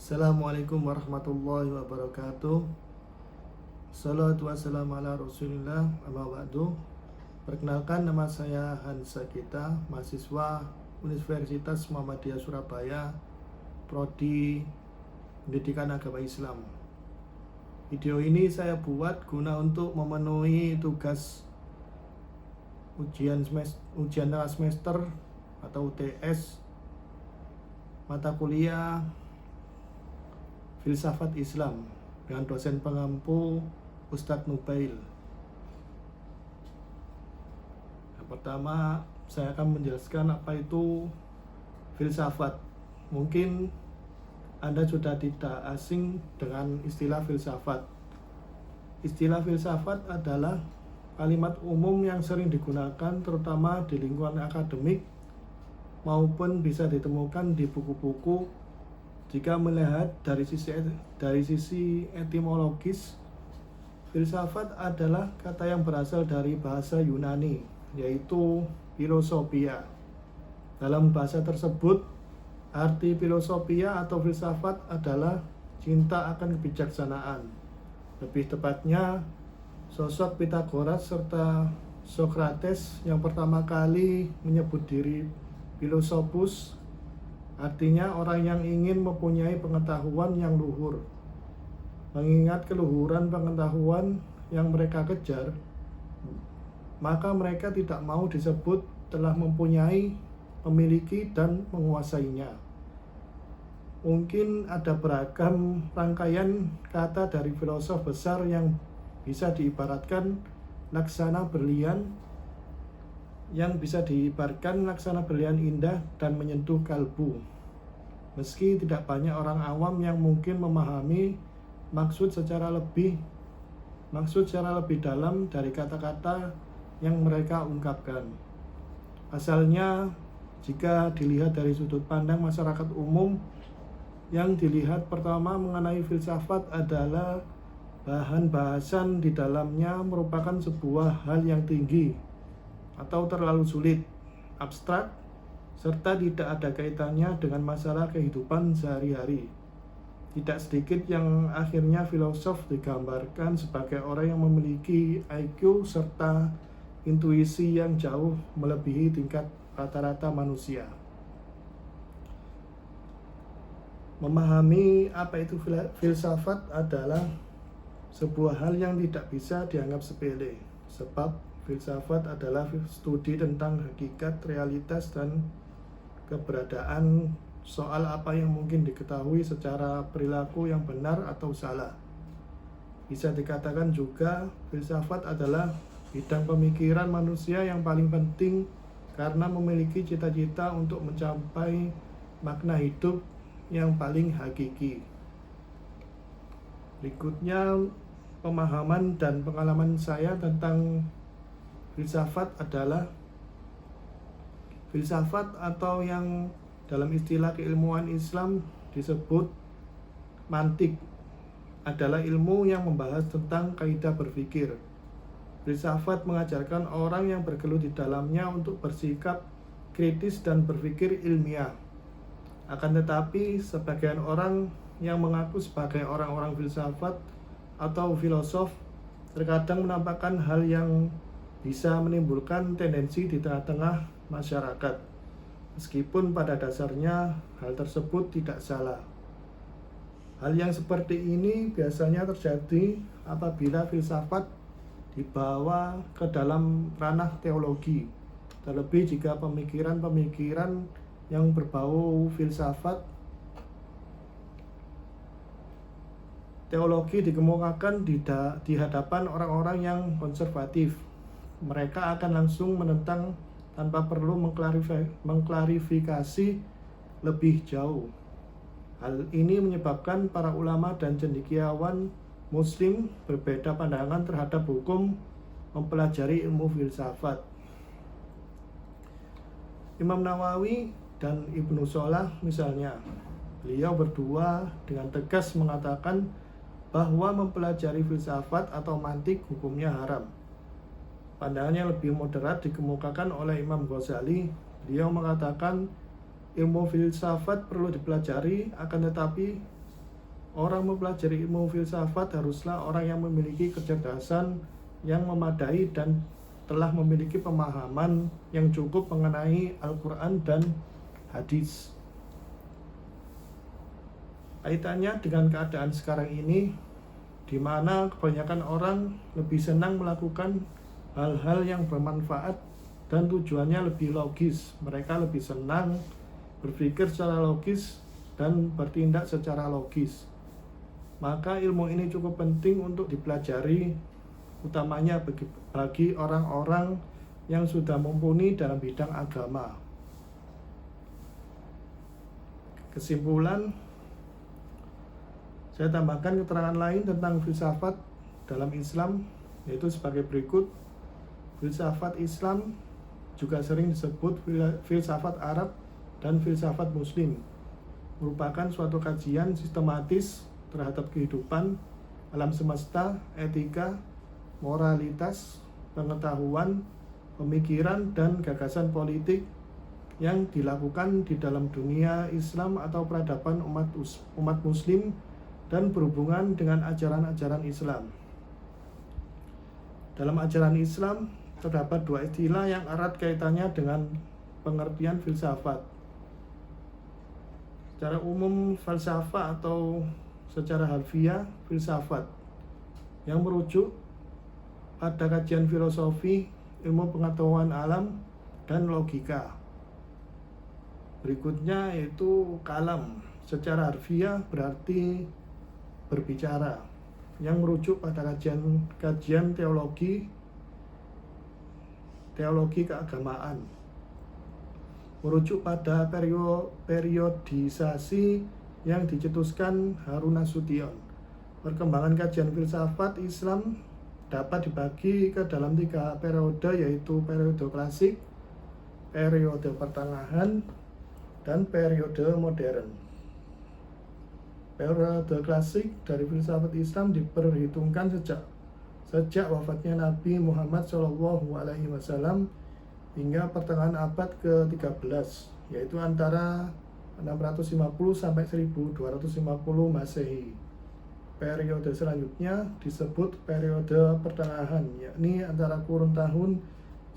Assalamualaikum warahmatullahi wabarakatuh. Salatu wassalamu ala rasulillah, amma ba'du. Perkenalkan, nama saya Hansa Gita, mahasiswa Universitas Muhammadiyah Surabaya, Prodi Pendidikan Agama Islam. Video ini saya buat guna untuk memenuhi tugas ujian tengah semester atau UTS mata kuliah Filsafat Islam dengan dosen pengampu Ustadz Nubail. Yang pertama, saya akan menjelaskan apa itu filsafat. Mungkin Anda sudah tidak asing dengan istilah filsafat. Istilah filsafat adalah kalimat umum yang sering digunakan terutama di lingkungan akademik maupun bisa ditemukan di buku-buku. Jika melihat dari sisi etimologis, filsafat adalah kata yang berasal dari bahasa Yunani, yaitu philosophia. Dalam bahasa tersebut, arti philosophia atau filsafat adalah cinta akan kebijaksanaan. Lebih tepatnya, sosok Pythagoras serta Socrates yang pertama kali menyebut diri Philosophus, artinya orang yang ingin mempunyai pengetahuan yang luhur. Mengingat keluhuran pengetahuan yang mereka kejar, maka mereka tidak mau disebut telah mempunyai, memiliki, dan menguasainya. Mungkin ada beragam rangkaian kata dari filosof besar yang bisa diibaratkan laksana berlian, yang bisa diibaratkan laksana berlian indah dan menyentuh kalbu. Meski tidak banyak orang awam yang mungkin memahami maksud secara lebih dalam dari kata-kata yang mereka ungkapkan. Asalnya, jika dilihat dari sudut pandang masyarakat umum, yang dilihat pertama mengenai filsafat adalah bahan bahasan di dalamnya merupakan sebuah hal yang tinggi atau terlalu sulit, abstrak, serta tidak ada kaitannya dengan masalah kehidupan sehari-hari. Tidak sedikit yang akhirnya filosof digambarkan sebagai orang yang memiliki IQ serta intuisi yang jauh melebihi tingkat rata-rata manusia. Memahami apa itu filsafat adalah sebuah hal yang tidak bisa dianggap sepele, sebab filsafat adalah studi tentang hakikat, realitas, dan keberadaan soal apa yang mungkin diketahui secara perilaku yang benar atau salah. Bisa dikatakan juga filsafat adalah bidang pemikiran manusia yang paling penting karena memiliki cita-cita untuk mencapai makna hidup yang paling hakiki. Berikutnya, pemahaman dan pengalaman saya tentang filsafat adalah filsafat atau yang dalam istilah keilmuan Islam disebut mantik adalah ilmu yang membahas tentang kaidah berpikir. Filsafat mengajarkan orang yang bergelut di dalamnya untuk bersikap kritis dan berpikir ilmiah. Akan tetapi, sebagian orang yang mengaku sebagai orang-orang filsafat atau filosof terkadang menampakkan hal yang bisa menimbulkan tendensi di tengah-tengah masyarakat. Meskipun pada dasarnya hal tersebut tidak salah. Hal yang seperti ini biasanya terjadi apabila filsafat dibawa ke dalam ranah teologi. Terlebih jika pemikiran-pemikiran yang berbau filsafat teologi dikemukakan di hadapan orang-orang yang konservatif. Mereka akan langsung menentang tanpa perlu mengklarifikasi lebih jauh. Hal ini menyebabkan para ulama dan cendekiawan Muslim berbeda pandangan terhadap hukum mempelajari ilmu filsafat. Imam Nawawi dan Ibnu Shalah misalnya, beliau berdua dengan tegas mengatakan bahwa mempelajari filsafat atau mantik hukumnya haram. Pandangan yang lebih moderat dikemukakan oleh Imam Ghazali. Beliau mengatakan ilmu filsafat perlu dipelajari, akan tetapi Orang mempelajari ilmu filsafat haruslah orang yang memiliki kecerdasan yang memadai dan telah memiliki pemahaman yang cukup mengenai Al-Quran dan hadis. Kaitannya dengan keadaan sekarang ini, di mana kebanyakan orang lebih senang melakukan hal-hal yang bermanfaat dan tujuannya lebih logis. Mereka lebih senang berpikir secara logis dan bertindak secara logis. Maka ilmu ini cukup penting untuk dipelajari, utamanya bagi orang-orang yang sudah mumpuni dalam bidang agama. Kesimpulan, saya tambahkan keterangan lain tentang filsafat dalam Islam, yaitu sebagai berikut. Filsafat Islam juga sering disebut filsafat Arab dan filsafat Muslim, merupakan suatu kajian sistematis terhadap kehidupan, alam semesta, etika, moralitas, pengetahuan, pemikiran, dan gagasan politik yang dilakukan di dalam dunia Islam atau peradaban umat Muslim dan berhubungan dengan ajaran-ajaran Islam. Dalam ajaran Islam terdapat dua istilah yang erat kaitannya dengan pengertian filsafat. Secara umum, falsafah atau secara harfiah filsafat yang merujuk pada kajian filosofi, ilmu pengetahuan alam, dan logika. Berikutnya yaitu kalam, secara harfiah berarti berbicara, yang merujuk pada kajian teologi keagamaan, merujuk pada periodisasi yang dicetuskan Harun Nasution. Perkembangan kajian filsafat Islam dapat dibagi ke dalam 3 periode, yaitu periode klasik, periode pertengahan, dan periode modern. Periode klasik dari filsafat Islam diperhitungkan sejak wafatnya Nabi Muhammad SAW hingga pertengahan abad ke-13, yaitu antara 650 sampai 1250 Masehi. Periode selanjutnya disebut periode pertengahan, yakni antara kurun tahun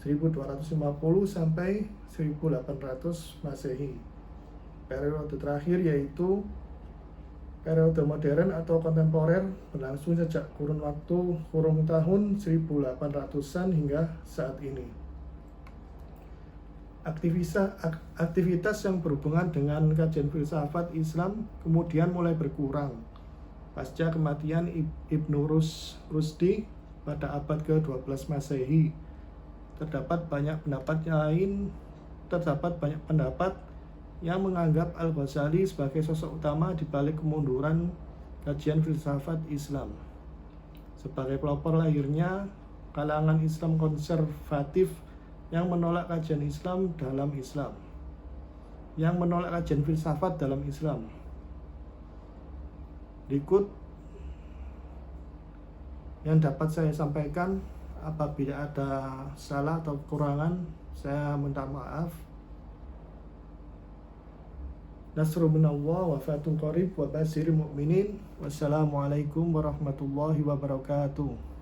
1250 sampai 1800 Masehi. Periode terakhir yaitu periode modern atau kontemporer, berlangsung sejak kurun tahun 1800-an hingga saat ini. Aktivitas yang berhubungan dengan kajian filsafat Islam kemudian mulai berkurang pasca kematian Ibnu Rusdi pada abad ke-12 Masehi. Terdapat banyak pendapat yang menganggap Al-Ghazali sebagai sosok utama di balik kemunduran kajian filsafat Islam. Sebagai pelopor lahirnya kalangan Islam konservatif yang menolak kajian Islam dalam Islam, yang menolak kajian filsafat dalam Islam. Berikut yang dapat saya sampaikan. Apabila ada salah atau kekurangan, saya minta maaf. Nasrun minallah wa fatun qarib wa basiril mu'minin. Wassalamualaikum warahmatullahi wabarakatuh.